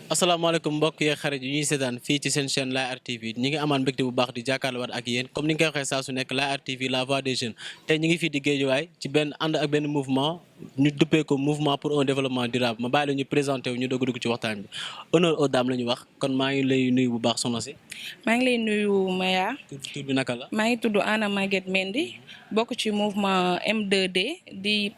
asalaamaaleykum mbokk yeeg xarit yi ñuy seetaan fii ci seen chaîne Laye Art TV ñi ngi amaan mbégte bu baax di jàkkaarloowaat ak yéen comme ni nga koy waxee saa su nekk Laye Art TV la voix des jeunes tey ñi ngi fii di Guédiawaye ci benn ànd ak benn mouvement ñu duppee ko mouvement pour un développement durable ma bàyyi la ñu présenté wu ñu doog a dugg ci waxtaan bi honneur aux dames la ñu wax kon maa ngi lay nuyu bu baax soxna si. maa ngi lay nuyu Maya. tur bi naka la. maa ngi tudd Anna Maguette Mendy bokk ci mouvement M2D di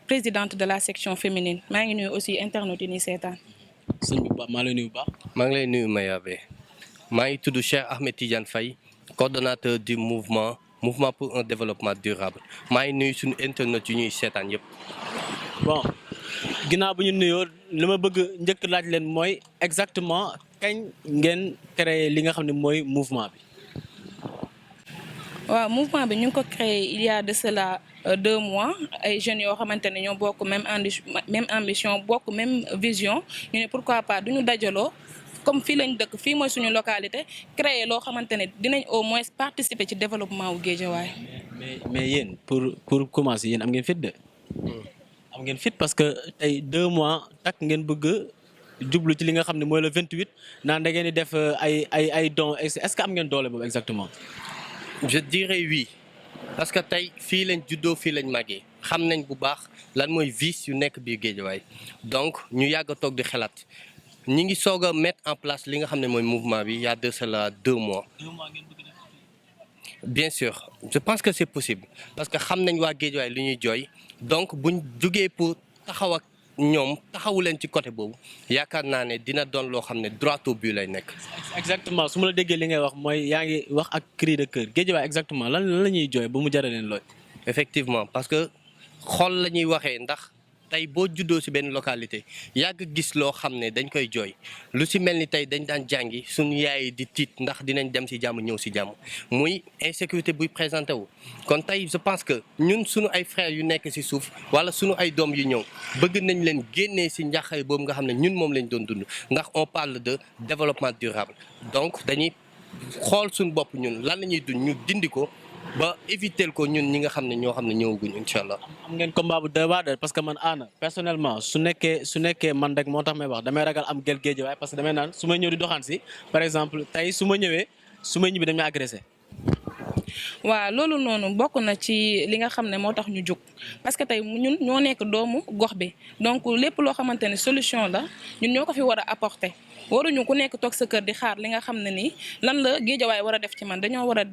présidente de la section féminine maa ngi nuyu aussi internautes yi ñuy seetaan. sëñ bi baax maa ngi lay nuyu bu baax. maa ngi lay nuyu Mayabe maa ngi tudd Cheikh Ahmed Tidiane Faye coordonnateur du mouvement pour un développement durable maa ngi nuyu suñu internautes yu ñuy seetaan yëpp. bon ginnaaw bu ñu nuyoo li ma bëgg njëkk laaj leen mooy exactement kañ ngeen créé li nga xam ne mooy mouvement bi. waaw mouvement bi ñu ngi ko créé il y a de cela 2 mois ay jeunes yoo xamante ne ñoo bokk même ambition bokk même vision ñu ne pourquoi pas duñu dajaloo comme fii lañ dëkk fii mooy suñu localité créer loo xamante ne dinañ au moins participer ci développement wu Guédiawaye. mais yéen pour commencer yéen am ngeen fit de. am ngeen fit parce que tey 2 mois takk ngeen bëgg jublu ci li nga xam ne mooy le 28 naan da ngeen di def ay dons est-ce que am ngeen doole boobu exactement. je dirais oui parce que tey fii lañ juddoo fii lañ màggee xam nañ bu baax lan mooy vice yu nekk biir Guédiawaye donc ñu yàgg a toog di xalaat ñi ngi soog a mettre en place li nga xam ne mooy mouvement bi il y a de cela 2 mois. 2 mois ngeen bëgg def. bien sûr je pense que c'est possible parce que xam nañ waa Guédiawaye li ñuy jooy donc buñ jugee pour taxaw ak ñoom taxawu leen ci côté boobu yaakaar naa ne dina doon loo xam ne droit au but lay nekk. exactement su ma la déggee li ngay wax mooy yaa ngi wax ak cri de cœur Guédiawaye exactement lan la ñuy jooy ba mu jaral leen looy. effectivement parce que xol la ñuy waxee ndax tey boo juddoo ci benn localité yàgg gis loo xam ne dañ koy jooy lu ci mel ni tey dañ daan jàngi suñu yaay di tiit ndax dinañ dem ci jàmm ñëw ci jàmm muy insécurité buy présenté wu. kon tey je pense que ñun suñu ay frères yu nekk ci suuf walla suñu ay doom yu ñëw bëgg nañ leen génnee ci njàqare boobu nga xam ne ñun moom lañ doon dund ndax on parle de développement durable donc dañuy xool suñu bopp ñun lan la ñuy dund ñu dindi ko. ba éviter ko ñun ñi nga xam ne ñoo xam ne ñëwaguñ incha allah. am ngeen combat bu doy waar parce que man Anna personnellement su nekkee man rek moo tax may wax damay ragal am gel Guédiawaye parce que damay naan su may ñëw di doxaan si par exemple tey su may ñibbi dañ may agressé. waaw loolu noonu bokk na ci li nga xam ne moo tax ñu jóg parce que tey ñun ñoo nekk doomu gox bi donc lépp loo xamante ne solution la ñun ñoo ko fi war a apporter waruñu ku nekk toog sa kër di xaar li nga xam ne nii lan la Guédiawaye war a def ci man dañoo war a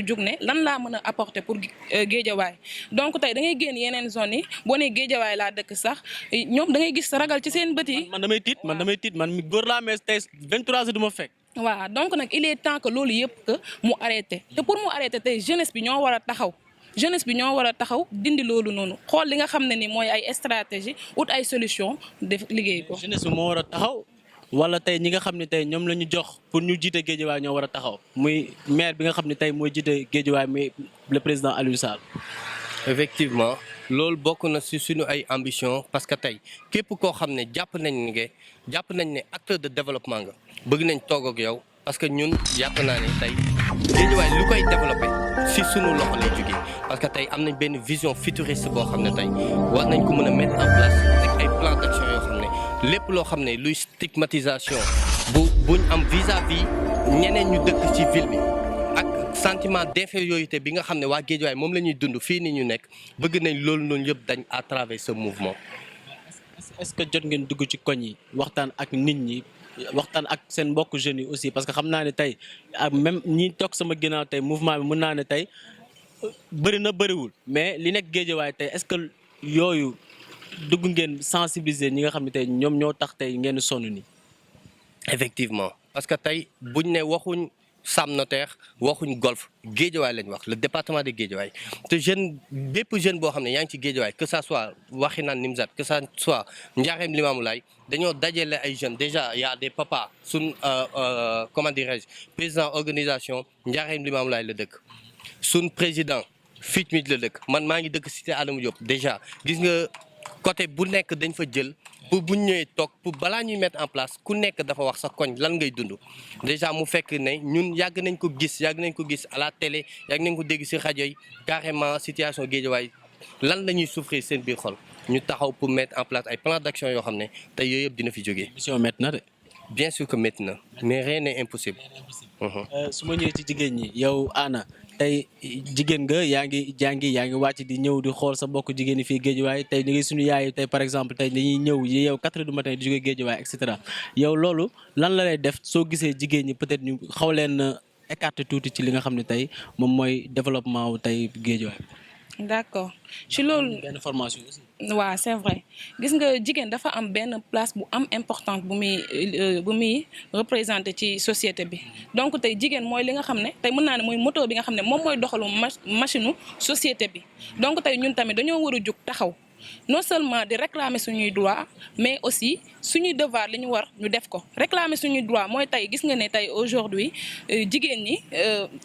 jóg ne lan laa mën a apporter pour Guédiawaye donc tey da ngay génn yeneen zones yi boo nee Guédiawaye laa dëkk sax ñoom da ngay gis ragal ci seen bët yi. man damay tiit man mi góor laa mais tey 23 heures du ma fekk. waaw donc nag il est temps que loolu yëpp que mu arrêté te pour mu arrêté tey jeunesse bi ñoo war a taxaw dindi loolu noonu xool li nga xam ne ni mooy ay stratégie ut ay solution def liggéey ko. jeunesse bi moo war a taxaw wala tey ñi nga xam ne tey ñoom la ñu jox pour ñu jiite Guédiawaye ñoo war a taxaw muy maire bi nga xam ne tey mooy jiite Guédiawaye muy le président Aliou Sall. effectivement loolu bokk na ci suñu ay ambition parce que tey képp koo xam ne jàpp nañ ne acteur de développement nga bëgg nañ toog ak yow parce que ñun jàpp naa ne tey Guédiawaye lu koy développé ci suñu loxo lay jógee parce que tey am nañ benn vision futuriste boo xam ne tey war nañ ko mën a mettre en place ak ay plan d'action yoo xam ne lépp loo xam ne luy stigmatisation buñ am vis-à-vis ñeneen ñu dëkk ci ville bi ak sentiment d'infériorité bi nga xam ne waa Guédiawaye moom la ñuy dund fii ni ñu nekk bëgg nañ loolu noonu yëpp dañ à travers ce mouvement. est-ce que jot ngeen dugg ci koñ yi waxtaan ak nit ñi waxtaan ak seen mbokk jeunes yi aussi parce que xam naa ne tey même ñi toog sama ginnaaw tey mouvement bi mën naa ne tey bëri na bëriwul mais li nekk Guédiawaye tey est-ce que yooyu dugg ngeen sensibiliser ñi nga xam ne tey ñoom ñoo tax tey ngeen sonn ni effectivement parce que tey buñ ne waxuñ Sam Notaire waxuñ golf Guédiawaye lañ wax le département de Guédiawaye te bépp jeune boo xam ne yaa ngi ci Guédiawaye que ça soit Wakhinane Nimzatt que ça soit Ndiarème Limamoulaye dañoo dajale ay jeunes déjà y a des papas suñ comment dirais-je président organisation Ndiarème Limamoulaye la dëkk suñ président fii mi la dëkk man maa ngi dëkk cité Adama Diop déjà gis nga côté bu nekk dañ fa jël pour bu ñu ñëwee toog pour balaa ñuy mettre en place ku nekk dafa wax sa koñ lan ngay dund déjà mu fekk ne ñun yàgg nañ ko gis à la télé yàgg nañ ko dégg ci rajo yi carrément situation Guédiawaye lan la ñuy souffrir seen biir xol ñu taxaw pour mettre en place ay plan d'action yoo xam ne tey yooyu yëpp dina fi jógee. mission métti na de. bien sûr que métti na mais rien n'est impossible. su ma ñëwee ci jigéen ñi yow Anna tey jigéen nga yaa ngi jàngi yaa ngi wàcc di ñëw di xool sa mbokk jigéen ñi fii Guédiawaye tey ñu ngi suñu yaay tey par exemple tey dañuy ñëw yow 4 heures du matin di jógee Guédiawaye et cetera yow loolu lan la lay def soo gisee jigéen ñi peut-être ñu xaw leen écarter tuuti ci li nga xam ne tey moom mooy développement wu tey Guédiawaye. d'accord ci loolu. benn formation aussi. waaw c'est vrai gis nga jigéen dafa am benn place bu am importante bu muy représenter ci société bi donc tey jigéen mooy li nga xam ne tey mën naa ne mooy moteur bi nga xam ne moom mooy doxalu machine société bi donc tey ñun tamit dañoo war a jóg taxaw non seulement di réclamer suñuy droit mais aussi suñuy devoir li ñu war ñu def ko réclamer suñuy droit mooy tey gis nga ne tey aujourd'hui jigéen ñi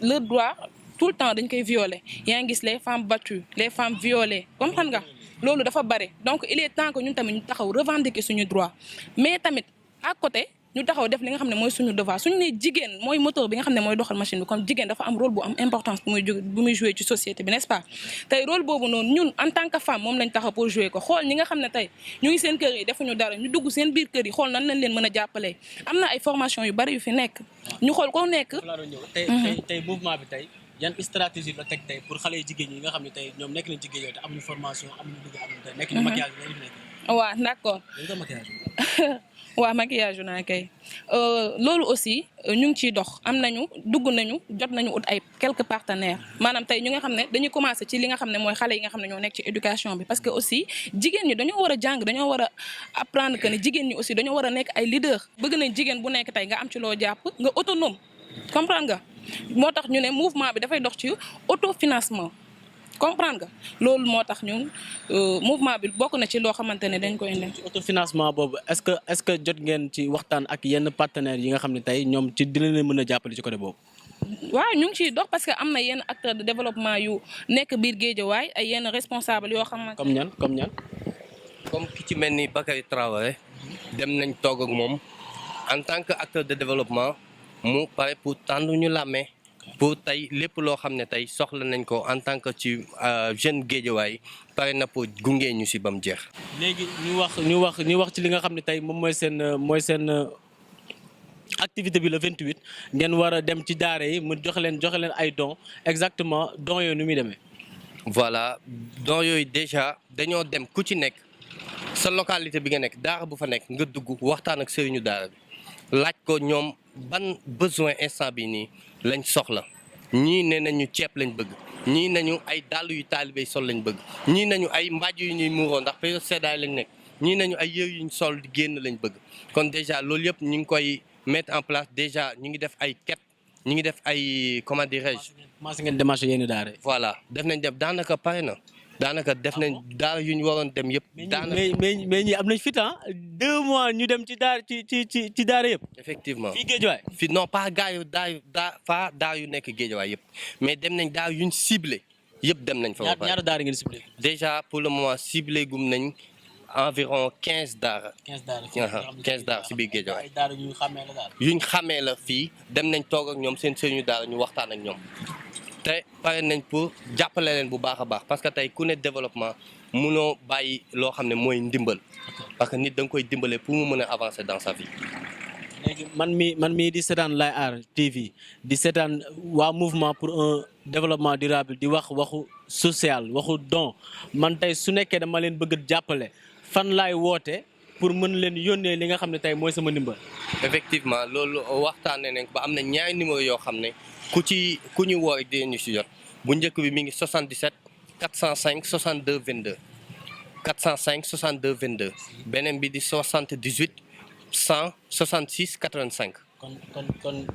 leur droit tout le temps dañ koy violer yaa ngi gis les femmes battues les femmes violées comprendre nga loolu dafa bare donc il est temps que ñun tamit ñu taxaw revendiquer suñu droit mais tamit à côté ñu taxaw def li nga xam ne mooy suñu devoir suñu ne jigéen mooy moteur bi nga xam ne mooy doxal machine bi comme jigéen dafa am rôle bu am importance bu muy jouer ci société bi n'est-ce pas tey rôle boobu noonu ñun en tant que femme moom lañ taxaw pour jouer ko xool ñi nga xam ne tey ñu ngi seen kër yi defuñu dara ñu dugg seen biir kër yi xool nan lañ leen mën a jàppalee am na ay formation yu bari yu fi nekk ñu xool ko nekk. tey mouvement bi tey yan stratégie la teg tey pour xale yu jigéen ñi nga xam ne tey ñoom nekk nañ jigéen te amuñu formation amuñu liggéey amuñu tey nekk ñu maquillage bi nekk. waaw d'accord. waaw maquillage naa kay loolu aussi ñu ngi ciy dox am nañu dugg nañu jot nañu ut ay quelques partenaires maanaam tey ñu nga xam ne dañuy commencer ci li nga xam ne mooy xale yi nga xam ne ñoo nekk ci éducation bi parce que aussi jigéen ñi dañoo war a jàng dañoo war a apprendre que ne jigéen ñi aussi dañoo war a nekk ay leader bëgg nañ jigéen bu nekk tey nga am ci loo jàpp nga autonome comprendre nga moo tax ñu ne mouvement bi dafay dox ci autofinancement comprendre nga loolu moo tax ñun mouvement bi bokk na ci loo xamante ne dañ koy indi. ci autofinancement boobu est-ce que jot ngeen ci waxtaan ak yenn partenaires yi nga xam ne tey ñoom ci dina leen mën a jàppale ci côté boobu. waaw ñu ngi ciy dox parce que am na yenn acteurs de développement yu nekk biir Guédiawaye ay yenn responsables yoo xamante. comme ñan comme ki ci mel ni Bakary Traoré dem nañ toog ak moom en tant que acteur de développement mu pare pour tànn ñu la main pour tey lépp loo xam ne tey soxla nañ ko en tant que ci jeune Guédiawaye pare na pour gunge ñu si ba mu jeex. léegi ñu wax ci li nga xam ne tey moom mooy seen activité bi le 28 ngeen war a dem ci daara yi mu joxe leen ay dons exactement dons yooyu nu muy demee. voilà dons yooyu déjà dañoo dem ku ci nekk sa localité bi nga nekk daara bu fa nekk nga dugg waxtaan ak sëriñu daara bi laaj ko ñoom ban besoin instant bi nii lañ soxla ñii ne nañu ceeb lañ bëgg ñii nañu ay dàll yu taalibe sol lañ bëgg ñii nañu ay mbàjj yu ñuy muuroo ndax période seddaay lañ nekk ñii nañu ay yëre yuñ sol di génn lañ bëgg kon déjà loolu yëpp ñu ngi koy mettre en place déjà ñu ngi def ay quête ñu ngi def ay comment dirais-je. commencé ngeen démarché yenn daara yi. voilà def nañ dem daanaka pare na daanaka def nañ daara yu ñu waroon dem yëpp. daanaka mais ñi am nañ fi temps 2 mois ñu dem ci daara yëpp. effectivement fii Guédiawaye. fii non pas gars yu daara yu nekk Guédiawaye yëpp mais dem nañ daara yuñ ciblé yëpp dem nañ fa. ba pare ñaata daara ngeen ciblé. déjà pour le moment ciblé gum nañ environ 15 daara. 15 daara si biir Guédiawaye. ay daara yu xamee la daal. yuñ xamee la fii dem nañ toog ak ñoom seen sëriñu daara ñu waxtaan ak ñoom. te pare nañ pour jàppale leen bu baax a baax parce que tey ku ne développement munoo bàyyi loo xam ne mooy ndimbal parce que nit da nga koy dimbale pour mu mën a avancer dans sa vie. léegi man mii di seetaan Laye Art TV di seetaan waa mouvement pour un développement durable di waxu social waxu don man tey su nekkee dama leen bëgg jàppale fan laay woote pour mën leen yónnee li nga xam ne tey mooy sama ndimbal. effectivement loolu waxtaanee nañ ba am na ñaari numéro yoo xam ne ku ñu woo rek dinañu si jot bu njëkk bi mi ngi 77 405 62 22 405 62 22 beneen bi di 78 166 85.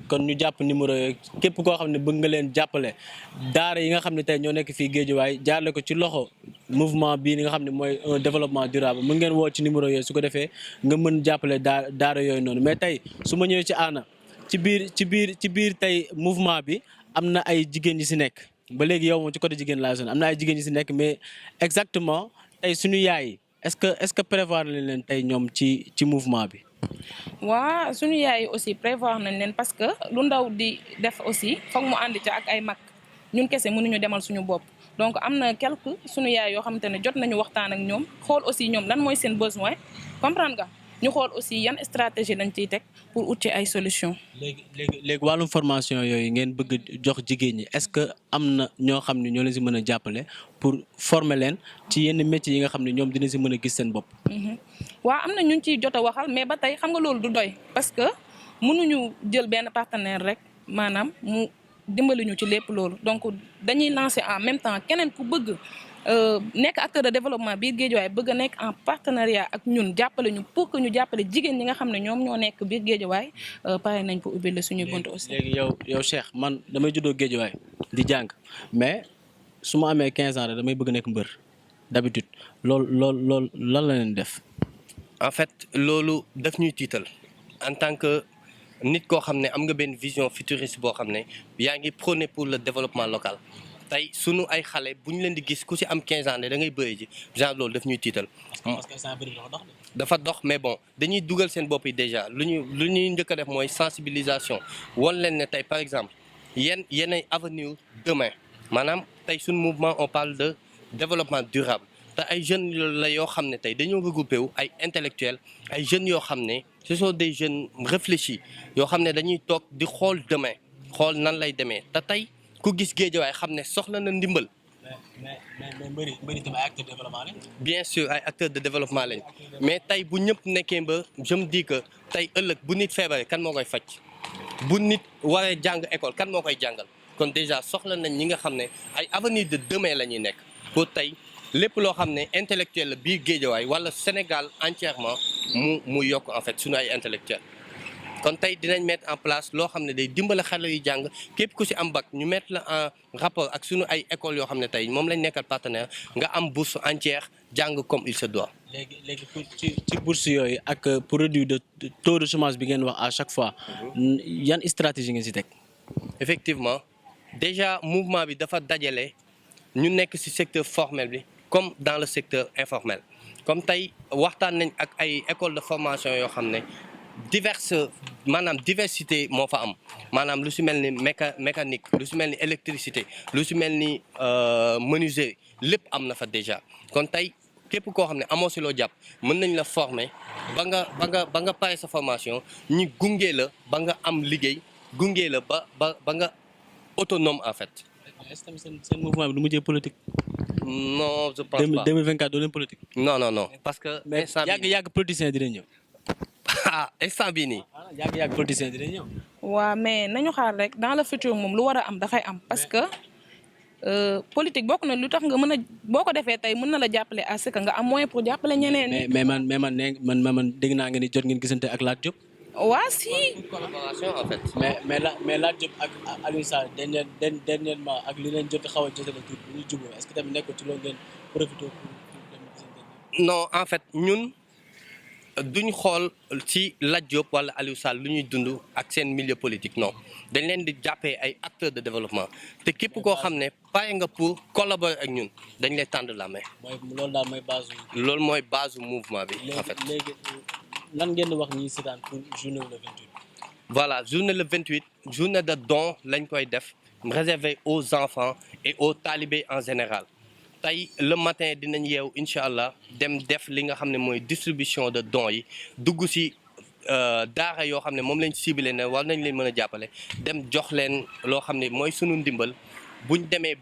kon ñu jàpp numéro yooyu képp koo xam ne bëgg nga leen jàppale daara yi nga xam ne tey ñoo nekk fii Guédiawaye jaarle ko ci loxo mouvement bii nga xam ne mooy un développement durable mën ngeen woo ci numéro yooyu su ko defee nga mën jàppale daara yooyu noonu mais tey su ma ñëwee ci Anna ci biir tey mouvement bi am na ay jigéen yi si nekk ba léegi yow moom ci côté jigéen laa sonn am na ay jigéen ñi si nekk mais exactement tey suñu yaay yi est-ce que prévoir nañ leen tey ñoom ci mouvement bi. waa suñu yaay aussi prévoir nañ leen parce que lu ndaw di def aussi foog mu ànd ca ak ay mag ñun kese mënuñu demal suñu bopp donc am na quelques suñu yaay yoo xamante ne jot nañu waxtaan ak ñoom xool aussi ñoom lan mooy seen besoin comprendre nga ñu xool aussi yan stratégie lañ ciy teg pour ut ci ay solution léegi wàllum formation yooyu ngeen bëgg jox jigéen ñi est-ce que am na ñoo xam ne ñoo leen si mën a jàppale pour former leen ci yenn métiers yi nga xam ne ñoom dina si mën a gis seen bopp. waaw am na ñu ciy jot a waxal mais ba tey xam nga loolu du doy parce que mënuñu jël benn partenaire rek maanaam mu dimbali ñu ci lépp loolu donc dañuy lancer en même temps keneen ku bëgg nekk acteur de développement biir Guédiawaye bëgg a nekk en partenariat ak ñun jàppale ñu pour que ñu jàppale jigéen ñi nga xam ne ñoom ñoo nekk biir Guédiawaye pare nañ pour ubbi la suñu bunt aussi. léegi yow Cheikh man damay juddoo Guédiawaye di jàng mais su ma amee 15 ans rek damay bëgg nekk mbër d'habitude loolu lan la leen def. en fait loolu daf ñuy tiital en tant que nit koo xam ne am nga benn vision futuriste boo xam ne yaa ngi prôné pour le développement local tey sunu ay xale bu ñu leen di gis ku ci am 15 ans ne da ngay bëri ji genre loolu daf ñuy tiital. parce que ça dafa dox. dafa dox mais bon dañuy dugal seen bopp yi déjà lu ñuy njëkk a def mooy sensibilisation won leen ne tey par exemple yenn avenir demain maanaam tey sunu mouvement on parle de développement durable. te ay jeunes la yoo xam ne tey dañoo regroupé wu ay intellectuels ay jeunes yoo xam ne ce sont des jeunes réfléchis yoo xam ne dañuy toog di xool demain xool nan lay demee te tey ku gis Guédiawaye xam ne soxla na ndimbal. mais mbëri tamit ay acteurs de développement lañ. bien sûr ay acteurs de développement lañ mais tey bu ñëpp nekkee ba je me dis que tey ëllëg bu nit feebaree kan moo koy faj bu nit waree jàng école kan moo koy jàngal kon déjà soxla nañ ñi nga xam ne ay avenir de demain la ñuy nekk pour tey. lépp loo xam ne intellectuel la biir Guédiawaye wala Sénégal entièrement mu yokk en fait suñu ay intellectuel kon tey dinañ mettre en place loo xam ne day dimbale xale yu jàng képp ku ci am bac ñu mettre la en rapport ak suñu ay écoles yoo xam ne tey moom lañ nekkal partenaire nga am bourse entière jàng comme il se doit. léegi ci bourse yooyu ak pour réduire de taux de chômage bi ngeen wax à chaque fois yan stratégie ngeen ci teg. effectivement déjà mouvement bi dafa dajale ñu nekk ci secteur formel bi. comme dans le secteur informel comme tey waxtaan nañ ak ay école de formation yoo xam ne diversité moo fa am maanaam lu ci mel ni mécanique lu ci mel ni électricité lu ci mel ni menuiserie lépp am na fa déjà kon tey képp koo xam ne amoo ci loo jàpp mën nañ la former ba nga pare sa formation ñi gunge la ba nga am liggéey gunge la ba nga autonome en fait. est-ce que seen mouvement bi du mujjee politique. non je pense pas 2024 doo leen politique. non parce que. instant bii yàgg politicien dina ñëw. instant bii nii. yàgg politicien dina ñëw. waaw mais nañu xaar rek dans le futur moom lu war a am dafay am parce que politique bokk na lu tax nga mën a boo ko defee tey mën na la jàppale à ce que nga am moyen pour jàppale ñeneen ñi. mais man dégg naa nga ni jot ngeen gisante ak Lat Diop. waa si. collaboration en fait. mais Lat Diop ak Aliou Sall dernièrement ak li leen jot xaw a jotale tuuti bu ñu jubóo est-ce que tamit nekkul ci loolu ngeen profité pour dem gisante. non en fait ñun duñ xool ci Lat Diop wala Aliou Sall lu ñuy dund ak seen milieu politique non dañ leen di jàppee ay acteurs de développement te képp koo xam ne pare nga pour collaborer ak ñun dañ lay tendre la main. loolu daal mooy base. loolu mooy base mouvement bi en fait. léegi lan ngeen di wax ñi seetaan pour journée le 28. voilà journée le 28 journée de don lañ koy def réservé aux enfants et aux talibés en général tey le matin dinañ yeew incha allah dem def li nga xam ne mooy distribution de dons yi dugg ci daara yoo xam ne moom lañ ciblé ne war nañ leen mën a jàppale dem jox leen loo xam ne mooy sunu ndimbal buñ demee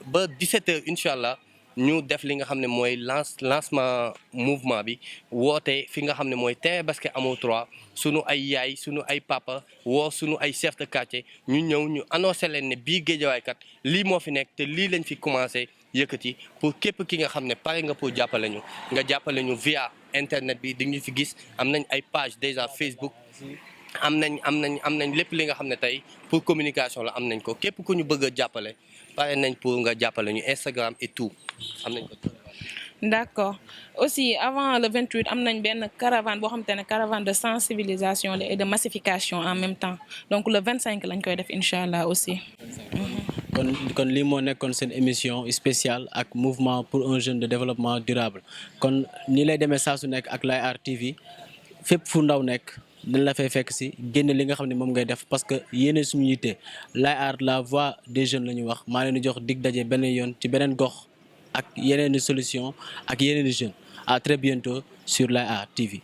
ba 17h incha allah. ñu def li nga xam ne mooy lancement mouvement bi woote fi nga xam ne mooy terrain basket amoo 3 sunu ay yaay sunu ay papa woo sunu ay chef de quartier ñu ñëw ñu annoncé leen ne bii Guédiawaye kat lii moo fi nekk te lii lañ fi commencé yëkkati pour képp ki nga xam ne pare nga pour jàppale ñu nga jàppale ñu via internet bi di ñu fi gis am nañ ay page déjà Facebook am nañ lépp li nga xam ne tey pour communication la am nañ ko képp ku ñu bëgg a jàppale pare nañ pour nga jàppale ñu Instagram et tout am nañ ko. d'accord aussi avant le 28 am nañ benn caravane boo xamante ne caravane de sensibilisation et de massification en même temps donc le 25 lañ koy def incha allah aussi. kon lii moo nekkoon seen émission spéciale ak mouvement pour un jeune de développement durable kon nii lay demee saa su nekk ak Light Art TV fépp fu ndaw nekk dañ la fay fekk si génne li nga xam ne moom ngay def parce que yéene suñu yitte Light Art la voix des jeunes la ñu wax maa leen di jox dig daje beneen yoon ci beneen gox ak yeneen i solution ak yeneen i jeunes à très bientôt sur Light Art TV.